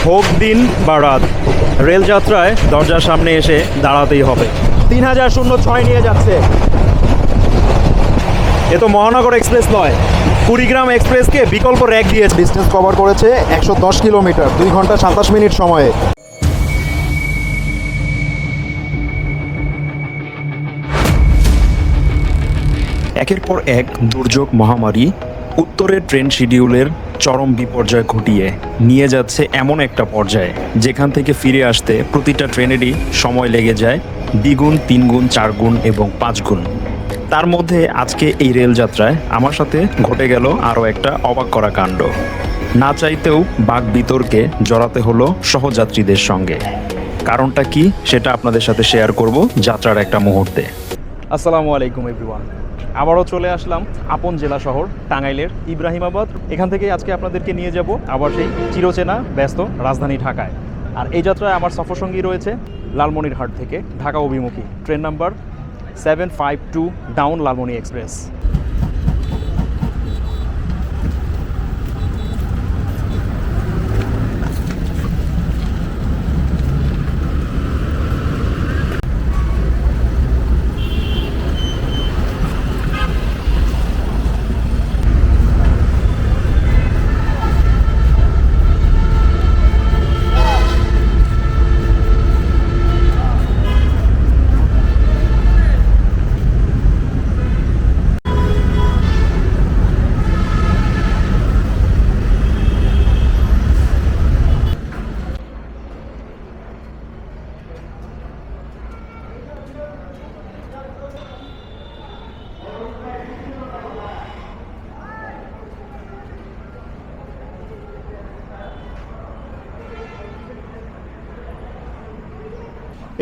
হোক দিন বা রাত, রেলযাত্রায় দরজার সামনে এসে দাঁড়াতেই হবে। 3006 নিয়ে যাচ্ছে। এ তো মহানগর এক্সপ্রেস নয়, কুড়িগ্রাম এক্সপ্রেসকে বিকল্প র্যাক দিয়েছে। ডিস্টেন্স কভার করেছে 110 কিলোমিটার 2 ঘন্টা 27 মিনিট সময়ে। একের পর এক দুর্যোগ মহামারী উত্তরের ট্রেন শিডিউলের চরম বিপর্যয় ঘটিয়ে নিয়ে যাচ্ছে এমন একটা পর্যায়ে যেখান থেকে ফিরে আসতে প্রতিটা ট্রেনেরই সময় লেগে যায় দ্বিগুণ, 3 গুণ, 4 গুণ এবং 5 গুণ। তার মধ্যে আজকে এই রেলযাত্রায় আমার সাথে ঘটে গেল আরও একটা অবাক করা কাণ্ড। না চাইতেও বাক বিতর্কে জড়াতে হলো সহযাত্রীদের সঙ্গে। কারণটা কি সেটা আপনাদের সাথে শেয়ার করব যাত্রার একটা মুহূর্তে। আসসালামু আলাইকুম এভরিওয়ান। আবারও চলে আসলাম আপন জেলা শহর টাঙ্গাইলের ইব্রাহিমাবাদ। এখান থেকে আজকে আপনাদেরকে নিয়ে যাব আবার সেই চিরচেনা ব্যস্ত রাজধানী ঢাকায়। আর এই যাত্রায় আমার সফরসঙ্গী রয়েছে লালমনিরহাট থেকে ঢাকা অভিমুখী train number 752 down Lalmoni express.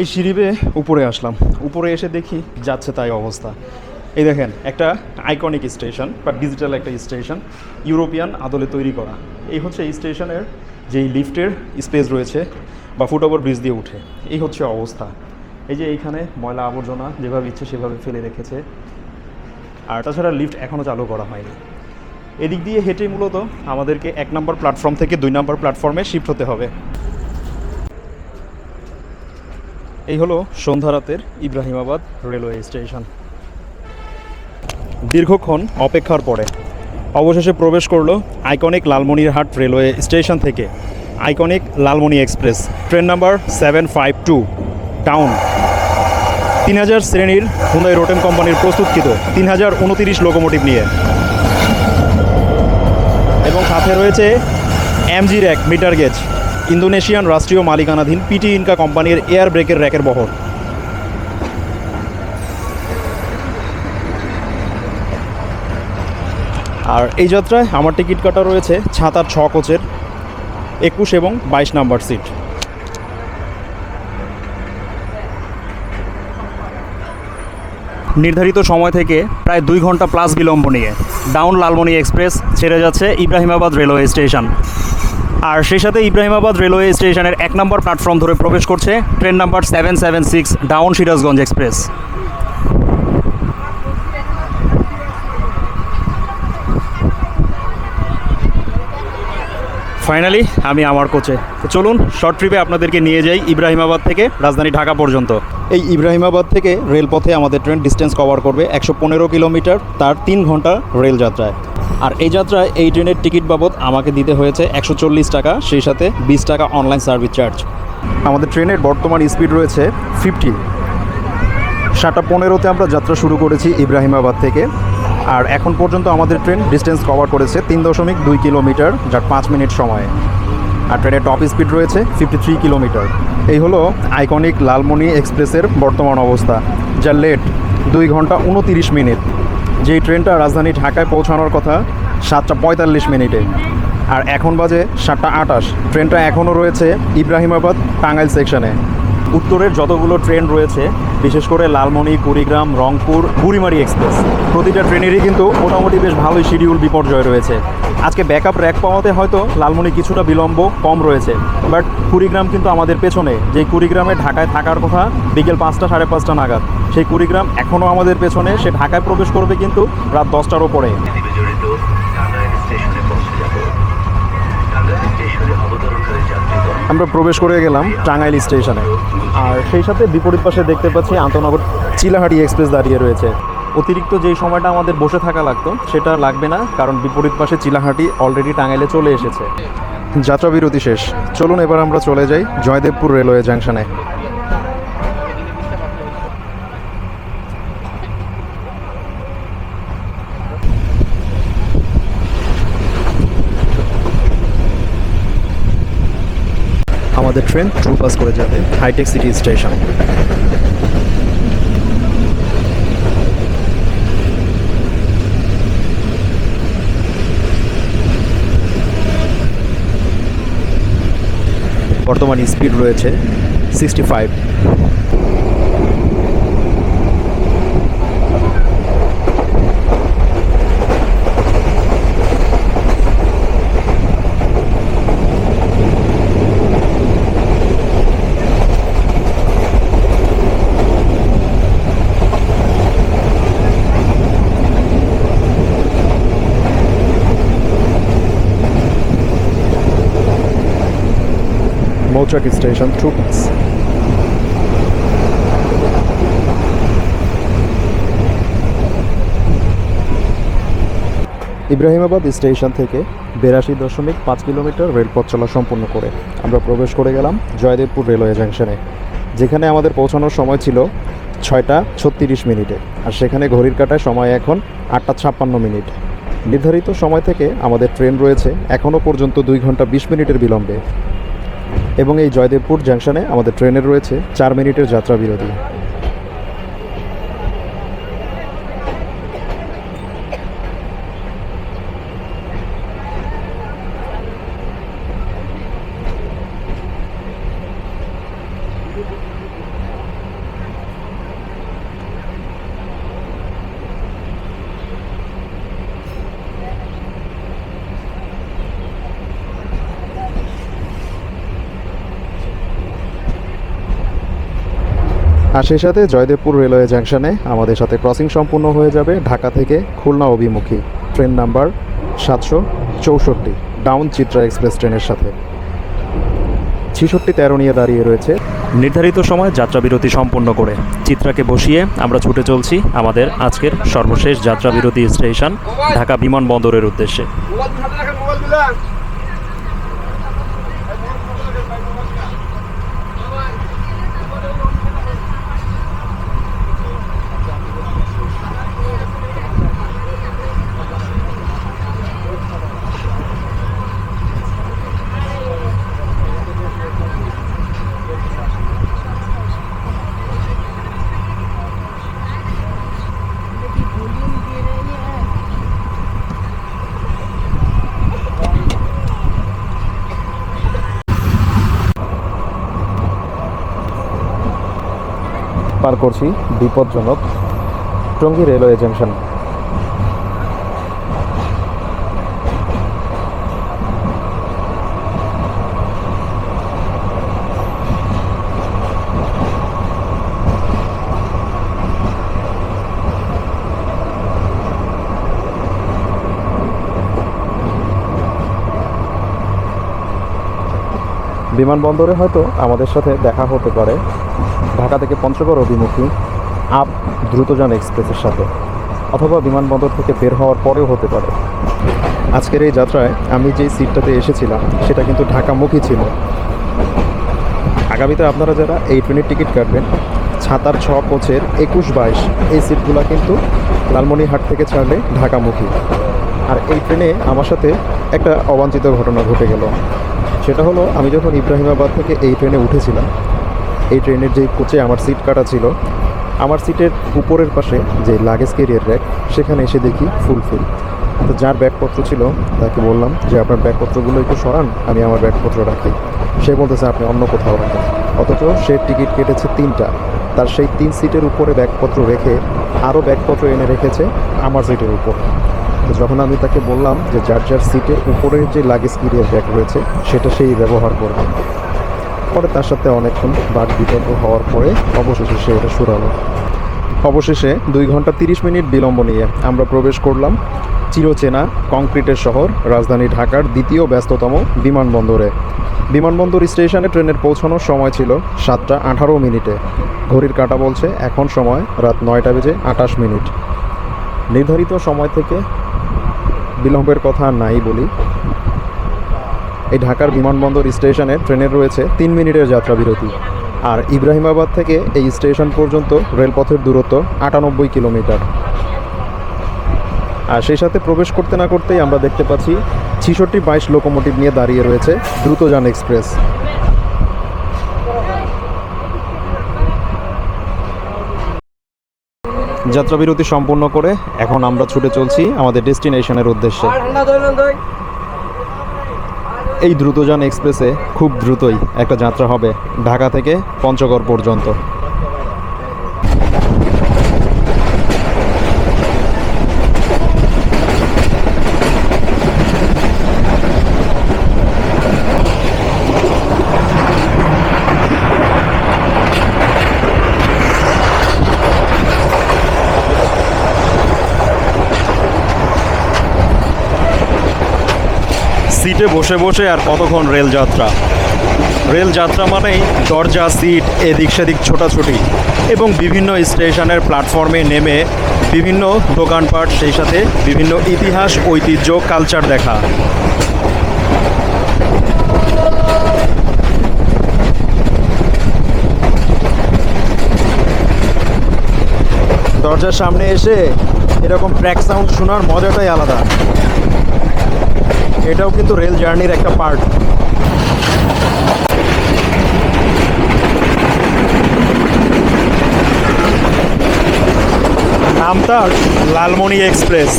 এই সিঁড়ি বেয়ে উপরে আসলাম। উপরে এসে দেখি যাচ্ছে তাই অবস্থা। এই দেখেন, একটা আইকনিক স্টেশন বা ডিজিটাল একটা স্টেশন, ইউরোপিয়ান আদলে তৈরি করা। এই হচ্ছে এই স্টেশনের যেই লিফটের স্পেস রয়েছে বা ফুটওভার ব্রিজ দিয়ে উঠে, এই হচ্ছে অবস্থা। এই যে এইখানে ময়লা আবর্জনা যেভাবে ইচ্ছে সেভাবে ফেলে রেখেছে। আর তাছাড়া লিফট এখনও চালু করা হয়নি। এদিক দিয়ে হেঁটে মূলত আমাদেরকে 1 নম্বর প্ল্যাটফর্ম থেকে 2 নম্বর প্ল্যাটফর্মে শিফট হতে হবে। এই হলো সন্ধ্যা রাতের ইব্রাহিমাবাদ রেলওয়ে স্টেশন। দীর্ঘক্ষণ অপেক্ষার পরে অবশেষে প্রবেশ করলো আইকনিক লালমনিরহাট রেলওয়ে স্টেশন থেকে iconic Lalmoni express train number 752 down. 3000 শ্রেণীর হুন্ডাই রোটেম কোম্পানির প্রস্তুতকৃত 3029 লোকোমোটিভ নিয়ে, এবং সাথে রয়েছে MG rack meter gauge, Indonesian রাষ্ট্রীয় মালিকানাধীন পিটি ইনকা কোম্পানির এয়ার ব্রেকের র্যাকের বহর। আর এই যাত্রায় আমার টিকিট কাটা রয়েছে ছাতার 6 কোচের 21 এবং 22 নাম্বার সিট। নির্ধারিত সময় থেকে প্রায় 2 ঘন্টা প্লাস বিলম্ব নিয়ে ডাউন লালমনি এক্সপ্রেস ছেড়ে যাচ্ছে ইব্রাহিমাবাদ রেলওয়ে স্টেশন। আর সেই সাথে ইব্রাহিমাবাদ রেলওয়ে স্টেশনের 1 নম্বর প্ল্যাটফর্ম ধরে প্রবেশ করছে train number 776 down Sirajganj express. Finally আমি আমার কোচে। তো চলুন শর্ট ট্রিপে আপনাদেরকে নিয়ে যাই ইব্রাহিমাবাদ থেকে রাজধানী ঢাকা পর্যন্ত। এই ইব্রাহিমাবাদ থেকে রেলপথে আমাদের ট্রেন ডিস্টেন্স কভার করবে 115 কিলোমিটার, তার 3 ঘন্টা রেল যাত্রায়। আর এই যাত্রায় এই ট্রেনের টিকিট বাবদ আমাকে দিতে হয়েছে 140 টাকা, সেই সাথে 20 টাকা অনলাইন সার্ভিস চার্জ। আমাদের ট্রেনের বর্তমান স্পিড রয়েছে 50। 7:15-তে আমরা যাত্রা শুরু করেছি ইব্রাহিমাবাদ থেকে। আর এখন পর্যন্ত আমাদের ট্রেন ডিস্টেন্স কভার করেছে 3.2 কিলোমিটার, যার 5 মিনিট সময়ে। আর ট্রেনের টপ স্পিড রয়েছে 53 কিলোমিটার। এই হলো আইকনিক লালমনি এক্সপ্রেসের বর্তমান অবস্থা, যা লেট 2 ঘন্টা 29 মিনিট। যেই ট্রেনটা রাজধানী ঢাকায় পৌঁছানোর কথা 7:45 মিনিটে, আর এখন বাজে 7:28। ট্রেনটা এখনও রয়েছে ইব্রাহিমাবাদ টাঙ্গাইল সেকশনে। উত্তরের যতগুলো ট্রেন রয়েছে, বিশেষ করে লালমনি, কুড়িগ্রাম, রংপুর, বুড়িমারি এক্সপ্রেস, প্রতিটা ট্রেনেরই কিন্তু মোটামুটি বেশ ভালোই শিডিউল বিপর্যয় রয়েছে। আজকে ব্যাকআপ র্যাক পাওয়াতে হয়তো লালমনি কিছুটা বিলম্ব কম রয়েছে, বাট কুড়িগ্রাম কিন্তু আমাদের পেছনে। যেই কুড়িগ্রামে ঢাকায় থাকার কথা বিকেল 5টা 5:30 নাগাদ, সেই কুড়িগ্রাম এখনও আমাদের পেছনে। সে ঢাকায় প্রবেশ করবে কিন্তু রাত 10টারও পরে। স্টেশনে অবতরণকারী যাত্রীগণ আমরা প্রবেশ করে গেলাম টাঙ্গাইল স্টেশনে, আর সেই সাথে বিপরীত পাশে দেখতে পাচ্ছি আন্তনগর চিলাহাটি এক্সপ্রেস দাঁড়িয়ে রয়েছে। অতিরিক্ত যেই সময়টা আমাদের বসে থাকা লাগতো সেটা লাগবে না, কারণ বিপরীত পাশে চিলাহাটি অলরেডি টাঙ্গাইলে চলে এসেছে। যাত্রা বিরতি শেষ, চলুন এবার আমরা চলে যাই জয়দেবপুর রেলওয়ে জাংশনে। আমাদের ট্রেন ট্রু পাস করে যাবে হাইটেক সিটি স্টেশন। বর্তমান স্পিড রয়েছে 65। Mouchak Station through pass. Ibrahimabad station থেকে 82.5 কিলোমিটার রেলপথ চলা সম্পূর্ণ করে আমরা প্রবেশ করে গেলাম জয়দেবপুর রেলওয়ে জাংশনে, যেখানে আমাদের পৌঁছানোর সময় ছিল 6:36 আর সেখানে ঘড়ির কাঁটায় সময় এখন 8:56। নির্ধারিত সময় থেকে আমাদের ট্রেন রয়েছে এখনও পর্যন্ত 2 ঘন্টা 20 মিনিটের বিলম্বে, এবং এই জয়দেবপুর জাংশনে আমাদের ট্রেনের রয়েছে 4 মিনিটের যাত্রা বিরতি। আর সেই সাথে জয়দেবপুর রেলওয়ে জাংশনে আমাদের সাথে ক্রসিং সম্পূর্ণ হয়ে যাবে ঢাকা থেকে খুলনা অভিমুখী train number 764 down Chitra express ট্রেনের সাথে। 6613 নিয়ে দাঁড়িয়ে রয়েছে। নির্ধারিত সময় যাত্রা বিরতি সম্পূর্ণ করে চিত্রাকে বসিয়ে আমরা ছুটে চলছি আমাদের আজকের সর্বশেষ যাত্রা বিরতি স্টেশন ঢাকা বিমানবন্দরের উদ্দেশ্যে। পার করছি বিপজ্জনক টঙ্গী রেলওয়ে জাংশন। বিমানবন্দরে হয়তো আমাদের সাথে দেখা হতে পারে ঢাকা থেকে পঞ্চগড় অভিমুখী আপ দ্রুতযান এক্সপ্রেসের সাথে, অথবা বিমানবন্দর থেকে বের হওয়ার পরেও হতে পারে। আজকের এই যাত্রায় আমি যেই সিটটাতে এসেছিলাম সেটা কিন্তু ঢাকামুখী ছিল। আগামীতে আপনারা যারা এই ট্রেনের টিকিট কাটবেন 7 6 কোচের 21 22 এই সিটগুলো কিন্তু লালমনিরহাট থেকে ছাড়লে ঢাকামুখী। আর এই ট্রেনে আমার সাথে একটা অবাঞ্ছিত ঘটনা ঘটে গেল। সেটা হলো, আমি যখন ইব্রাহিমাবাদ থেকে এই ট্রেনে উঠেছিলাম, এই ট্রেনের যেই কোচে আমার সিট কাটা ছিল, আমার সিটের উপরের পাশে যে লাগেজ ক্যারিয়ার র্যাক সেখানে এসে দেখি ফুলফিল। তো যার ব্যাগপত্র ছিল তাকে বললাম যে আপনার ব্যাগপত্রগুলো একটু সরান, আমি আমার ব্যাগপত্র রাখি। সে বলতেছে আপনি অন্য কোথাও রাখেন, অথচ সে টিকিট কেটেছে 3টা, তার সেই 3 সিটের উপরে ব্যাগপত্র রেখে আরও ব্যাগপত্র এনে রেখেছে আমার সিটের উপর। তো যখন আমি তাকে বললাম যে যার যার সিটের উপরের যে লাগেজ ক্যারিয়ার ব্যাগ রয়েছে সেটা সেই ব্যবহার করবে, পরে তার সাথে অনেকক্ষণ বাদ বিতর্ক হওয়ার পরে অবশেষে সে এটা শুরালো। অবশেষে 2 ঘন্টা 30 মিনিট বিলম্ব নিয়ে আমরা প্রবেশ করলাম চিরচেনা কংক্রিটের শহর রাজধানী ঢাকার দ্বিতীয় ব্যস্ততম বিমানবন্দরে। বিমানবন্দর স্টেশনে ট্রেনের পৌঁছানোর সময় ছিল 7:18। ঘড়ির কাঁটা বলছে এখন সময় রাত 9:28। নির্ধারিত সময় থেকে বিলম্বের কথা আর নাই বলি। এই ঢাকার বিমানবন্দর স্টেশনে ট্রেনের রয়েছে 3 মিনিটের যাত্রা বিরতি। আর ইব্রাহিমাবাদ থেকে এই স্টেশন পর্যন্ত রেলপথের দূরত্ব 98 কিলোমিটার। আর সেই সাথে প্রবেশ করতে না করতেই আমরা দেখতে পাচ্ছি 66-22 লোকোমোটিভ নিয়ে দাঁড়িয়ে রয়েছে দ্রুতযান এক্সপ্রেস। যাত্রা বিরতি সম্পূর্ণ করে এখন আমরা ছুটে চলছি আমাদের ডেস্টিনেশনের উদ্দেশ্যে। এই দ্রুতযান এক্সপ্রেসে খুব দ্রুতই একটা যাত্রা হবে ঢাকা থেকে পঞ্চগড় পর্যন্ত। সিটে বসে বসে আর কতক্ষণ রেলযাত্রা মানেই দরজা, সিট, এদিক সেদিক ছোটাছুটি এবং বিভিন্ন স্টেশনের প্ল্যাটফর্মে নেমে বিভিন্ন দোকানপাট, সেই সাথে বিভিন্ন ইতিহাস, ঐতিহ্য, কালচার দেখা। দরজার সামনে এসে এরকম ট্র্যাক সাউন্ড শোনার মজাটাই আলাদা। এটাও কিন্তু রেল জার্নির একটা পার্ট। নাম তার লালমনি এক্সপ্রেস,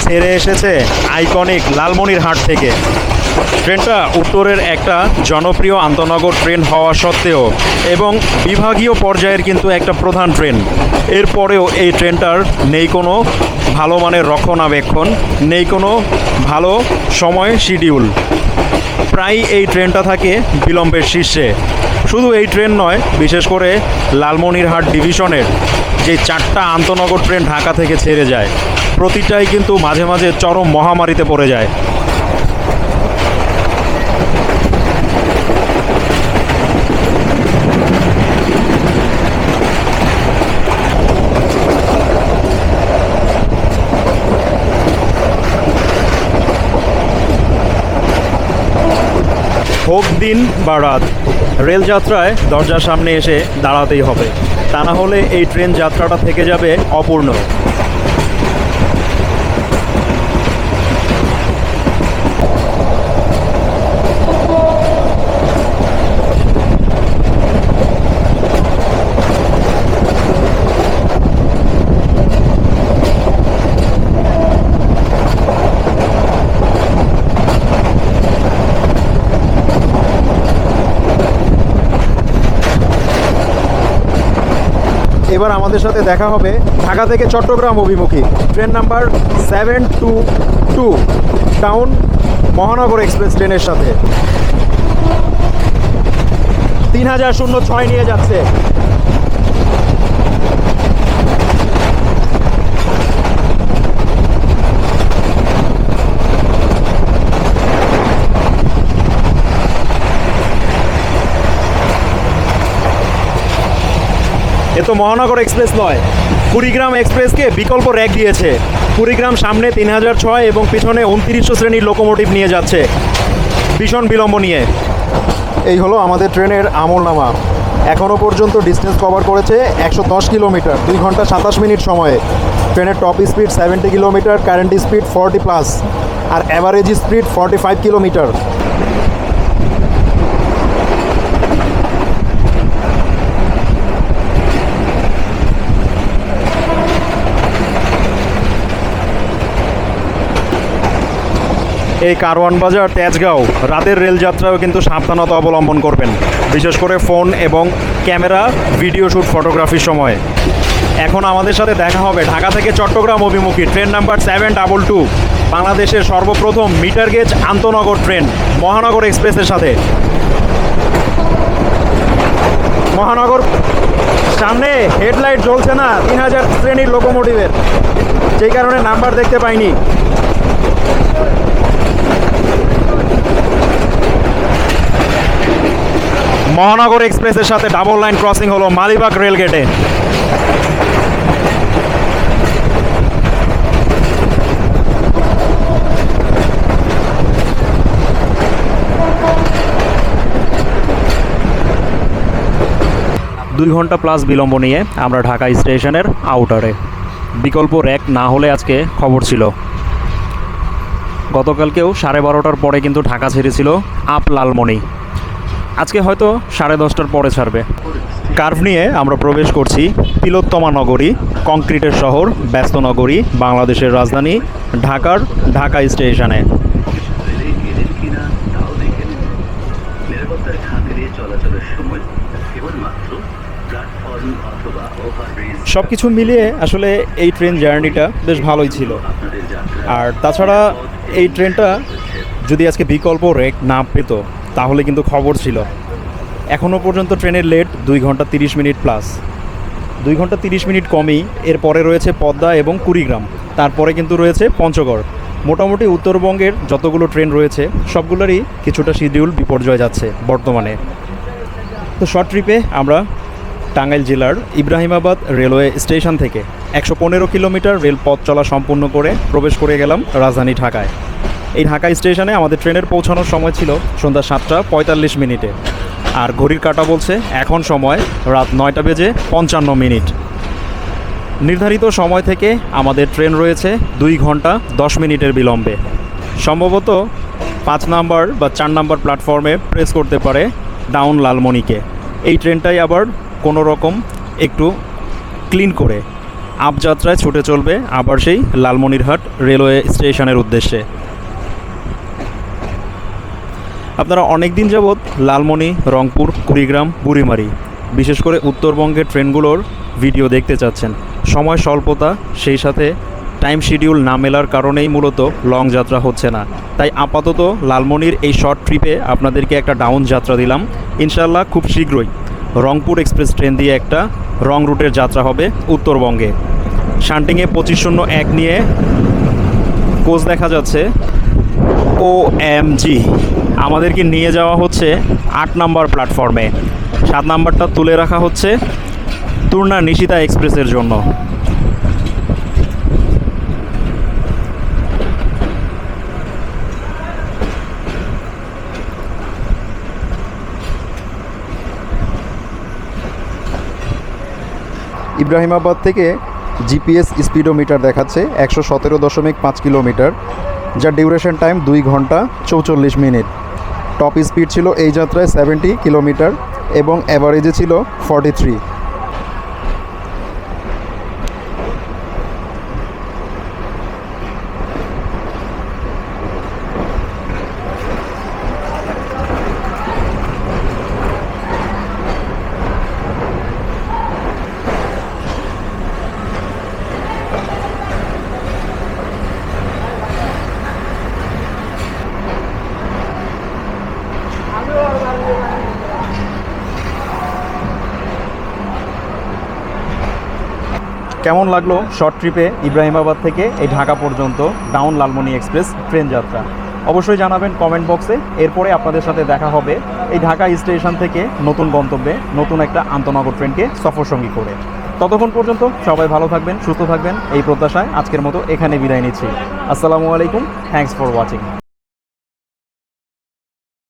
ছেড়ে এসেছে আইকনিক লালমনিরহাট থেকে। ট্রেনটা উত্তরের একটা জনপ্রিয় আন্তনগর ট্রেন হওয়া সত্ত্বেও এবং বিভাগীয় পর্যায়ের কিন্তু একটা প্রধান ট্রেন, এরপরেও এই ট্রেনটার নেই কোনো ভালো মানের রক্ষণাবেক্ষণ, নেই কোনো ভালো সময় শিডিউল। প্রায় এই ট্রেনটা থাকে বিলম্বের শীর্ষে। শুধু এই ট্রেন নয়, বিশেষ করে লালমনিরহাট ডিভিশনের যে 4টা আন্তনগর ট্রেন ঢাকা থেকে ছেড়ে যায়, প্রতিটাই কিন্তু মাঝে মাঝে চরম মহামারীতে পড়ে যায়। হোক দিন বা রাত, রেলযাত্রায় দরজার সামনে এসে দাঁড়াতেই হবে, তা না হলে এই ট্রেন যাত্রাটা থেকে যাবে অপূর্ণ। এবার আমাদের সাথে দেখা হবে ঢাকা থেকে চট্টগ্রাম অভিমুখী ট্রেন নাম্বার 722 টাউন মহানগর এক্সপ্রেস ট্রেনের সাথে। 3006 নিয়ে যাচ্ছে। এ তো মহানগর এক্সপ্রেস নয়, কুড়িগ্রাম এক্সপ্রেসকে বিকল্প র্যাক দিয়েছে। কুড়িগ্রাম সামনে 3006 এবং পিছনে 2900 শ্রেণীর লোকোমোটিভ নিয়ে যাচ্ছে ভীষণ বিলম্ব নিয়ে। এই হলো আমাদের ট্রেনের আমলনামা। এখনও পর্যন্ত ডিস্টেন্স কভার করেছে 110 কিলোমিটার 2 ঘন্টা 27 মিনিট সময়ে। ট্রেনের top speed 70 kilometre, current speed 40+, আর অ্যাভারেজ স্পিড 45 কিলোমিটার। এই কারওয়ান বাজার তেজগাঁও রাতের রেলযাত্রাও কিন্তু সাবধানতা অবলম্বন করবেন, বিশেষ করে ফোন এবং ক্যামেরা, ভিডিও শ্যুট, ফটোগ্রাফির সময়। এখন আমাদের সাথে দেখা হবে ঢাকা থেকে চট্টগ্রাম অভিমুখী ট্রেন নাম্বার 722, বাংলাদেশের সর্বপ্রথম মিটার গেজ আন্তনগর ট্রেন মহানগর এক্সপ্রেসের সাথে। মহানগর সামনে হেডলাইট জ্বলছে না 3000 শ্রেণীর লোকোমোটিভের, যেই কারণে নাম্বার দেখতে পাইনি। মহানগর এক্সপ্রেসের সাথে ডাবল লাইন ক্রসিং হলো মালিবাগ রেলগেটে। দুই ঘন্টা প্লাস বিলম্ব নিয়ে আমরা ঢাকা স্টেশনের আউটারে। বিকল্প র্যাক না হলে আজকে খবর ছিল। গতকালকেও 12:30টার পরে কিন্তু ঢাকা ছেড়েছিল আপ লালমনি। আজকে হয়তো 10:30টার পরে ছাড়বে। কার্ভ নিয়ে আমরা প্রবেশ করছি তিলোত্তমা নগরী, কংক্রিটের শহর, ব্যস্ত নগরী, বাংলাদেশের রাজধানী ঢাকার ঢাকা স্টেশনে। সব কিছু মিলিয়ে আসলে এই ট্রেন জার্নিটা বেশ ভালোই ছিল। আর তাছাড়া এই ট্রেনটা যদি আজকে বিকল্প রেক না পেত তাহলে কিন্তু খবর ছিল। এখনও পর্যন্ত ট্রেনের লেট 2 ঘন্টা 30 মিনিট প্লাস। 2 ঘন্টা 30 মিনিট কমই। এরপরে রয়েছে পদ্মা এবং কুড়িগ্রাম, তারপরে কিন্তু রয়েছে পঞ্চগড়। মোটামুটি উত্তরবঙ্গের যতগুলো ট্রেন রয়েছে সবগুলোরই কিছুটা শিডিউল বিপর্যয় যাচ্ছে বর্তমানে। তো শর্ট ট্রিপে আমরা টাঙ্গাইল জেলার ইব্রাহিমাবাদ রেলওয়ে স্টেশন থেকে 115 কিলোমিটার রেল পথ চলা সম্পূর্ণ করে প্রবেশ করে গেলাম রাজধানী ঢাকায়। এই ঢাকা স্টেশনে আমাদের ট্রেনের পৌঁছানোর সময় ছিল সন্ধ্যা 7:45 মিনিটে। আর ঘড়ির কাঁটা বলছে এখন সময় রাত 9:55। নির্ধারিত সময় থেকে আমাদের ট্রেন রয়েছে 2 ঘন্টা 10 মিনিটের বিলম্বে। সম্ভবত 5 নাম্বার বা 4 নাম্বার প্ল্যাটফর্মে প্রেস করতে পারে ডাউন লালমনিকে। এই ট্রেনটাই আবার কোনো রকম একটু ক্লিন করে আপযাত্রায় ছুটে চলবে আবার সেই লালমনিরহাট রেলওয়ে স্টেশনের উদ্দেশ্যে। আপনারা অনেক দিন যাবৎ লালমনি, রংপুর, কুড়িগ্রাম, বুড়িমারি বিশেষ করে উত্তরবঙ্গের ট্রেনগুলোর ভিডিও দেখতে চাচ্ছেন। সময় স্বল্পতা, সেই সাথে টাইম শিডিউল না মেলার কারণেই মূলত লং যাত্রা হচ্ছে না। তাই আপাতত লালমনির এই শর্ট ট্রিপে আপনাদেরকে একটা ডাউন যাত্রা দিলাম। ইনশাল্লাহ খুব শীঘ্রই রংপুর এক্সপ্রেস ট্রেন দিয়ে একটা রং রুটের যাত্রা হবে উত্তরবঙ্গে। শান্টিংয়ে 2501 নিয়ে কোচ দেখা যাচ্ছে OMG। আমাদেরকে নিয়ে যাওয়া হচ্ছে 8 নাম্বার প্ল্যাটফর্মে। 7 নাম্বারটা তুলে রাখা হচ্ছে তুর্না নিশিতা এক্সপ্রেসের জন্য। ইব্রাহিমাবাদ থেকে জিপিএস স্পিডোমিটার দেখাচ্ছে 117.5 কিলোমিটার, যার ডিউরেশন টাইম 2 ঘন্টা 44 মিনিট। টপ স্পিড ছিল এই যাত্রায় 70 কিলোমিটার এবং অ্যাভারেজে ছিল 43। কেমন লাগলো শর্ট ট্রিপে ইব্রাহিমাবাদ থেকে এই ঢাকা পর্যন্ত ডাউন লালমনি এক্সপ্রেস ট্রেন যাত্রা? অবশ্যই জানাবেন কমেন্ট বক্সে। এরপরে আপনাদের সাথে দেখা হবে এই ঢাকা স্টেশন থেকে নতুন গন্তব্যে নতুন একটা আন্তনগর ট্রেনকে সফরসঙ্গী করে। ততক্ষণ পর্যন্ত সবাই ভালো থাকবেন, সুস্থ থাকবেন এই প্রত্যাশায় আজকের মতো এখানে বিদায় নিচ্ছি। আসসালামু আলাইকুম, থ্যাঙ্কস ফর ওয়াচিং।